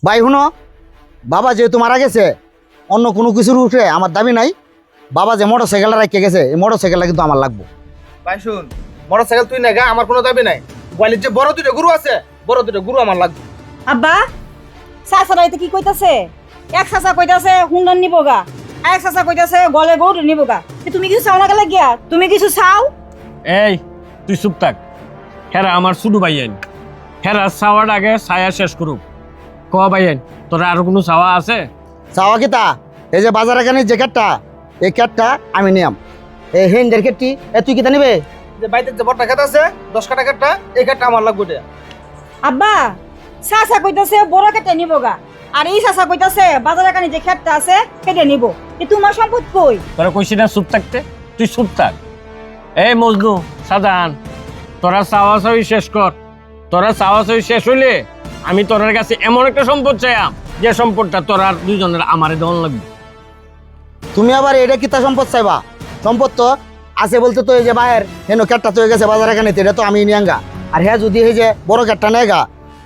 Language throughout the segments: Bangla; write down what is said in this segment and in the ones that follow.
ভাই শুনো, বাবা যেহেতু মারা গেছে, অন্য কোনো কিছুর উঠে আমার দাবি নাই। বাবা যে মোটর সাইকেলটা রেখে গেছে, এই মোটর সাইকেলটা কিন্তু আমার লাগবে। ভাই শুন, মোটরসাইকেল তুই না গা, আমার কোনো দাবি নাই। গোয়ালির যে বড় দুটো গরু আছে, বড় দুটো গরু আমার লাগবে। আব্বা চাচা কি কইতাছে? এক চাচা কইতাছে হুন্ডান নিবগা, এক চাচা কইতাছে গলে গরু নিবগা। তুমি কিছু চাও না গেলে গিয়া? তুমি কিছু চাও? এই তুই চুপ থাক। হেরা আমার শুধু ভাইয়ান, হেরা চাওয়ার আগে ছায়া শেষ করুক। ক ভাইয়ান, তোর আর কোনো চাওয়া আছে? চাওয়া কিতা? এই যে বাজার এখানে যে ক্যাটটা, এই ক্যাটটা আমি নিয়াম। এই হেন্ডের ক্যাটটি তুই কিতা নিবে? যে বাইতে যে বড়টা খেত আছে 10 কাটা কাঠটা, এই কাঠটা আমার লাগবে এটা। আব্বা চাচা কইতাছে বড় কেটে নিবগা, আর এই চাচা কইতাছে বাজারে কানি যে খেতটা আছে কেটে নিব। এ তোমার সম্পদ কই? তোরা কইছি না চুপ থাকতে, তুই চুপ থাক। এই মজনু, সাজান, তোরা চাওয়া চাওয়ি শেষ কর। তোরা চাওয়া চাওয়ি শেষ হইলে আমি তোরার কাছে এমন একটা সম্পদ চাইয়াম, যে সম্পদটা তোরা দুইজনের আমারে দেওয়ান লাগবে। তুমি আবার এটা কিতা সম্পদ চাইবা? সম্পদ তো আছে বলতে তো এই যে বাইরের হেন ক্যাটটা তো হয়ে গেছে বাজার এখানে, এটা তো আমি নিয়াঙ্গা। আর হ্যাঁ, যদি এই যে বড় ক্যাটটা নেগা,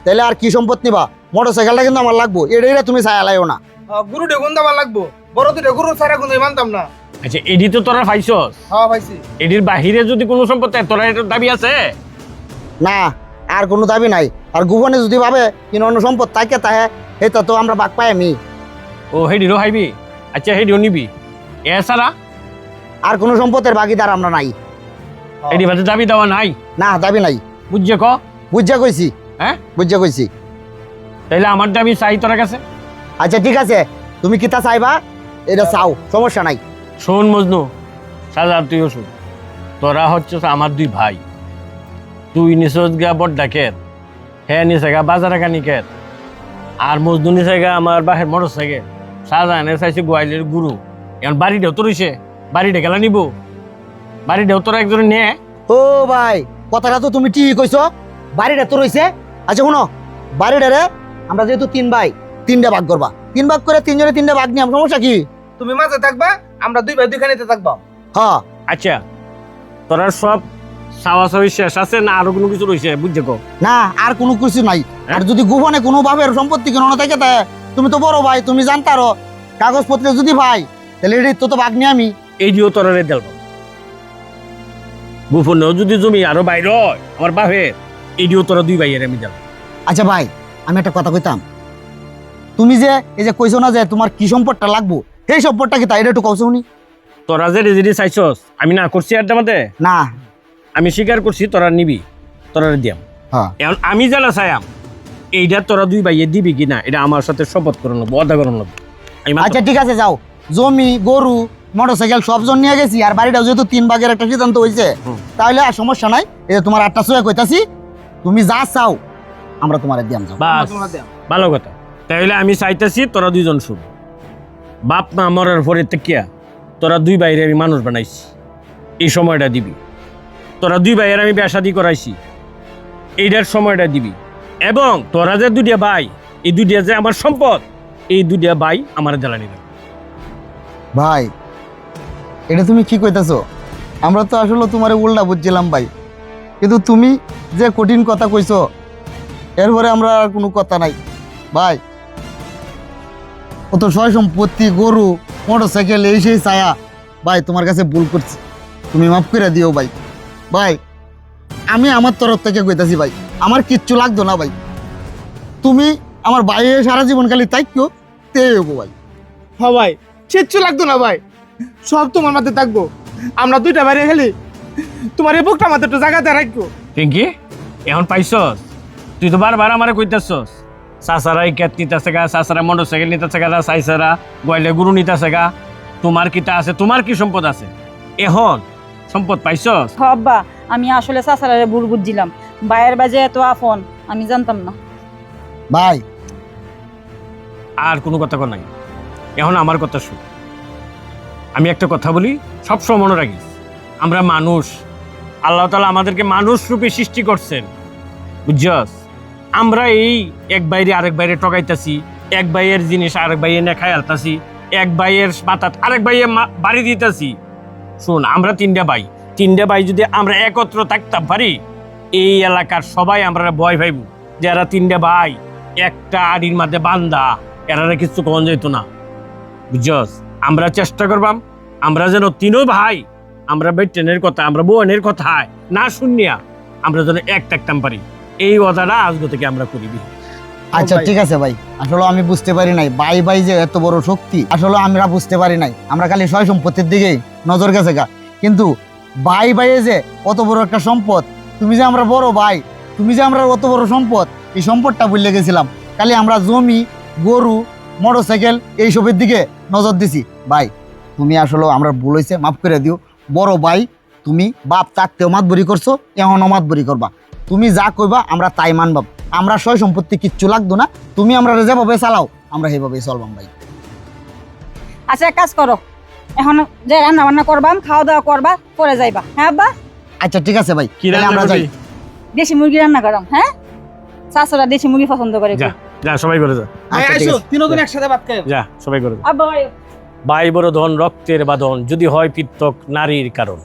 তাহলে আর কি সম্পদ নিবা? মোটর সাইকেলটা কিন্তু আমার লাগবো, এটা তুমি চাই লাইও না। গরু ডে গুণ আমার লাগবে, বড় দুটো গরু ছাড়া গুণ মানতাম না। আচ্ছা, এডি তো তোরা পাইছস, হ্যাঁ ভাইছি। এডির বাহিরে যদি কোনো সম্পদ থাকে, তোরা এটার দাবি আছে? না, আর কোনো দাবি নাই। আর গোপনে যদি ভাবে কিনো অন্য সম্পদ থাকে, তাহে এটা তো আমরা বাক পাই আমি। ও হেডিরও হাইবি? আচ্ছা, হেডিও নিবি? এছাড়া আর কোনো সম্পদের ভাগিদার আমরা নাই। এডি ভাতে দাবি দেওয়া নাই? না, দাবি নাই। বুঝছে ক? বুঝা কইছি, হ্যাঁ, বুঝা কইছি। তাইলে আমার দাবি চাই তোর কাছে। আচ্ছা ঠিক আছে, তুমি কিতা চাইবা এটা চাও, সমস্যা নাই। শোন মজনু, সাজা তুইও শোন। তোরা হচ্ছে আমার দুই ভাই। তুই নিছস গা বড্ডা খেত, হ্যাঁ নিচে গা বাজারে কানি খেত, আর মজনু নিচে গা আমার বাহের মোটর সাইকেল। সাজানে চাইছে গোয়ালির গুরু। এখন বাড়িটাও তো রইছে, বাড়িটা গেলা নিব, বাড়িটাও তোরা একজনে নে। ও ভাই, কথাটা তো তুমি ঠিক কইছো। বাড়িটা তো রইছে। আচ্ছা শুনো, বাড়িটারে আমরা যেহেতু তিন ভাই, তিনটা ভাগ করবা। তিন ভাগ করে তিনজনে তিনটা ভাগ নিয়ে সমস্যা কি? তুমি মাঝে থাকবা, আমরা দুই ভাই দুইখানেতে থাকবা। হ্যাঁ। আচ্ছা, তোরা সব চাওয়া চাওয়ি শেষ আছে না আরো কোনো কিছু রয়েছে? বুঝছে কো? না, আর কোনো কিছু নাই। আর যদি গোপনে কোনো ভাবে সম্পত্তি কেন না থাকে, তা তুমি তো বড় ভাই, তুমি জানতারো কাগজপত্রে যদি ভাই, তাহলে এর তো ভাগ নিয়ে আমি। এই দিও তোরা রে দেব গোপনেও যদি জমি আরো বাইর হয় আমার বাপের, এই দিও তোরা দুই ভাইয়ের আমি দেব। আচ্ছা ভাই, আমি একটা কথা কইতাম। তুমি যে এই যে কইছো না যে তোমার কি সম্পদটা লাগবো, এই সম্পদটা কি তাই এটা একটু কইছো উনি? তোরা যে রেজিডি চাইছস, আমি না করছি আর মধ্যে না। আমি স্বীকার করছি, তোরা নিবি, তোরা দিয়াম। হ্যাঁ। এখন আমি জানা চাইয়াম এইটা তোরা দুই ভাইয়ে দিবি কিনা, এটা আমার সাথে শপথ করে নেবো, অদা করে নেবো। আচ্ছা ঠিক আছে, যাও। জমি, গরু, মোটরসাইকেল সবজন নিয়ে গেছি, আর বাড়িটাও যেহেতু তিন ভাগের একটা সিদ্ধান্ত হয়েছে, তাহলে আর সমস্যা নাই। এই যে তোমার 8টা সোয়া কইতাছি, তুমি যা চাও আমরা তোমার দিয়াম। যাও। বাস, তোমরা দেও। ভালো কথা। তাইলে আমি চাইতেছি তোরা দুইজন শুন। বাপ মা মরার পরে তেকিয়া তোরা দুই ভাইয়ের আমি মানুষ বানাইছি, এই সময়টা দিবি। তোরা দুই ভাইয়ের আমি বিয়া শাদি করাইছি, এইটার সময়টা দিবি। এবং তোরা যে দুইটা ভাই, এই দুইটা যে আমার সম্পদ, এই দুইটা ভাই আমার জ্বালানি দেবে। ভাই, এটা তুমি কি কইতাছো? আমরা তো আসলে তোমারে উল্টা বুঝছিলাম ভাই, কিন্তু তুমি যে কঠিন কথা কইছো, এরপরে আমরা আর কোনো কথা নাই ভাই। অত সয় সম্পত্তি, গরু, মোটরসাইকেল, এই সেই ছায়া, ভাই তোমার কাছে ভুল করছি, তুমি মাফ করে দিও ভাই। ভাই, আমি আমার তরফ থেকে কইতাছি ভাই, আমার কিচ্ছু লাগতো না ভাই। তুমি আমার ভাই হয়ে সারা জীবন খালি তাইকো, তে হবো ভাই। হ্যাঁ ভাই, কিচ্ছু লাগতো না ভাই, সব তোমার মাথায় থাকবো। আমরা দুইটা বাইরে খেলি, তোমার এই বুকটা মাথায় একটু জায়গাতে রাখবো। পিঙ্কি, এখন পাইছস? তুই তো বারবার আমারে কইতাছস চাচারা এই ক্যাট নিতেছে গা, চাচারা মোটর সাইকেল নিতেছে গা, চাইচারা গোয়ালে গুরু নিতেছে গা। তোমার কিটা আছে? তোমার কি সম্পদ আছে? এখন সম্পদ পাইছস? আব্বা আমি আসলে চাচারে ভুল বুঝছিলাম, বাইরের বাজে এত আপন আমি জানতাম না। ভাই, আর কোনো কথা কর নাই, এখন আমার কথা শুন। আমি একটা কথা বলি, সবসময় মনে রাখিস, আমরা মানুষ, আল্লাহ তাআলা আমাদেরকে মানুষ রূপে সৃষ্টি করছেন, বুঝছস? আমরা এই এক বাইরে আরেক বাইরে ঠকাইতাছি, এক ভাইয়ের জিনিস আরেক ভাইয়ে না খাই আলতাছি, এক ভাইয়ের মাথাত আরেক ভাইয়ে বাড়ি দিতেছি। শোন, আমরা তিনটা ভাই যদি আমরা একত্র থাকতাম পারি, এই এলাকার সবাই আমরা ভয় পাইব, যারা তিনটা ভাই একটা আড়ির মধ্যে বান্দা এরারে কিছু কমন যেত না, বুঝছস? আমরা চেষ্টা করবাম আমরা যেন তিনও ভাই আমরা বেটেনের কথা আমরা বোনের কথায় না শুনিয়া আমরা যেন এক থাকতাম পারি, এই কথাটা আজকে থেকে আমরা করিবি। আচ্ছা ভাই। ঠিক আছে ভাই, আসলে আমি বুঝতে পারি নাই ভাই ভাই যে এত বড় শক্তি, আসলে আমরা বুঝতে পারি নাই, আমরা খালি সয় সম্পত্তির দিকেই নজর গেছে গা। কিন্তু ভাই ভাইয়ে যে কত বড় একটা সম্পদ, তুমি যে আমরা বড় ভাই, তুমি যে আমরা অত বড় সম্পদ, এই সম্পদটা ভুলে গেছিলাম। খালি আমরা জমি গরু মোটরসাইকেল এইসবের দিকে নজর দিছি। ভাই তুমি আসলে আমরা ভুল হয়েছে, মাফ করে দিও। বড় ভাই তুমি, বাপ থাকতেও মাতবরি করছো, এখনও মাতবরি করবা। তুমি যা কইবা আমরা তাই মানবাম, আমরা সয় সম্পত্তি কিচ্ছু লাগতো না, তুমি আমরা যেভাবে চালাও আমরা সেইভাবেই চলবাম ভাই। আচ্ছা এক কাজ করো, এখন যে রান্না বান্না করবাম, খাওয়া দাওয়া করবা, পরে যাইবা। হ্যাঁ আব্বা? আচ্ছা ঠিক আছে ভাই, কি তাহলে রান্না আমরা যাই। করবি? দেশি মুরগি রান্না করাম। হ্যাঁ, শাশুড়া দেশি মুরগি পছন্দ করে। যা যা সবাই করে যা, ভাই আচ্ছা, ঠিক আইসো আছে। তিনজন একসাথে ভাত খাই। যা সবাই করে যা। আব্বা ভাই বড় ধন রক্তের বাঁধন, যদি হয় পৃথক নারীর কারণ।